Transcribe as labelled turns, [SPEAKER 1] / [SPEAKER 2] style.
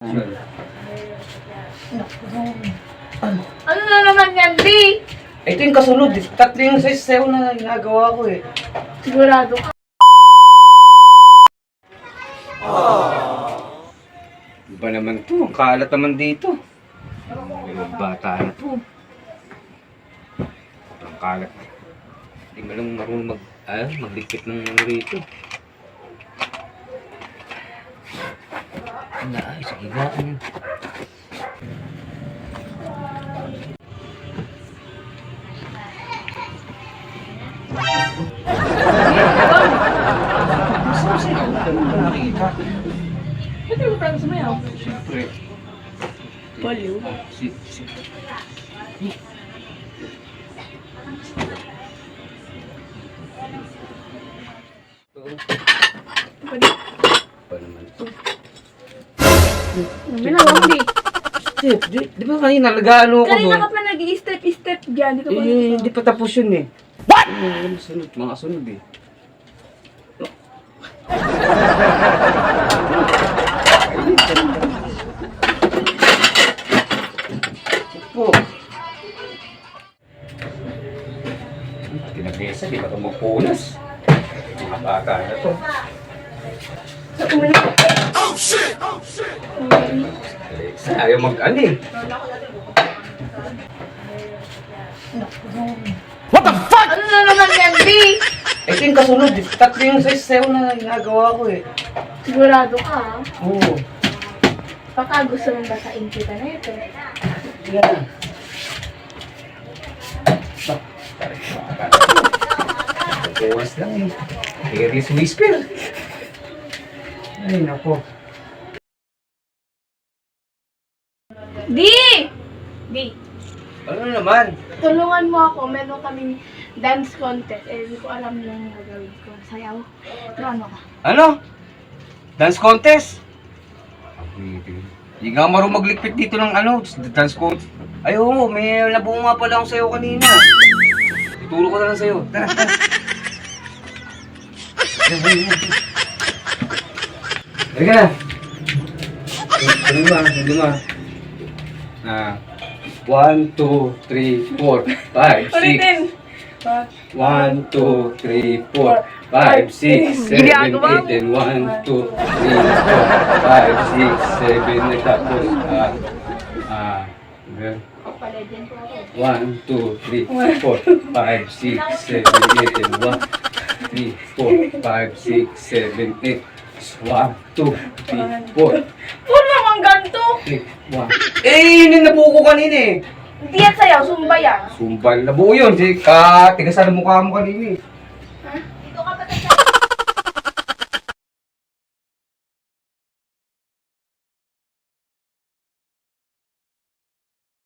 [SPEAKER 1] Ano na naman yan, Di?
[SPEAKER 2] Ito yung kasunod. Tatlo yung sayo na ginagawa ko eh.
[SPEAKER 1] Sigurado ka.
[SPEAKER 2] Iba naman to. Ang kalat naman dito. Yung bata na to. Ang kalat. Hindi mo lang marunong magdikit ng ano rito. Ay, sige ba?
[SPEAKER 1] Pwede mo parang sumayaw?
[SPEAKER 2] Siyempre.
[SPEAKER 1] Baliw.
[SPEAKER 2] Si.
[SPEAKER 1] Pwede.
[SPEAKER 2] Pa naman to.
[SPEAKER 1] Minawa mo, Di.
[SPEAKER 2] Di ba kanina nag-ano ko
[SPEAKER 1] Kanina
[SPEAKER 2] doon?
[SPEAKER 1] ka pa nag-i-step dyan. Di ka pa
[SPEAKER 2] Hindi pa tapos yun eh. What? Sunod, mga sunod eh. Po. Tinagesa, di ba ito magpunas? Mga bata na to.
[SPEAKER 1] Sa uminom.
[SPEAKER 2] Alexa, ayaw mag-ano eh.
[SPEAKER 1] Ano na naman yan, Di?
[SPEAKER 2] Ito yung kasunod, tatlo yung sayo na ginagawa ko eh.
[SPEAKER 1] Sigurado ka, ha?
[SPEAKER 2] Oo.
[SPEAKER 1] Baka gusto mong basain kita na ito.
[SPEAKER 2] Yan. Bawas lang eh. Here is whisper. Ay, nako.
[SPEAKER 1] Di! Di,
[SPEAKER 2] Ano naman?
[SPEAKER 1] tulungan mo ako. Meron kaming dance contest. Eh, hindi ko alam yung gagawin ko. Sayaw. Ano ka?
[SPEAKER 2] Ano? Dance contest? Hindi nga marunong maglikpit dito ng ano, dance contest. Ay oo, may nabuo nga pala akong sayo kanina. Ituro ko na lang sa'yo. Tara, tara. Halika na. Hindi mo. 1, 2, 3, 4, 5, 6.
[SPEAKER 1] Ulitin!
[SPEAKER 2] 1, 2, 3, 4, 5, 6, 7, 8, and 1, 2, 3, 4, 5, 6, 7, tapos, 1, 2, 3, 4, 5, 6, 7, 8, and 1, 3, 4, 5, 6, 7, 8, 1, 2, 3, 4,
[SPEAKER 1] Huwag naman ganito!
[SPEAKER 2] 3, 1. Eh, yun yung nabuo ko kanina eh.
[SPEAKER 1] Hindi yan sayaw, sumba yan.
[SPEAKER 2] Sumbal, nabuo yun. Tigas na mukha mo kanina eh.
[SPEAKER 1] Ha?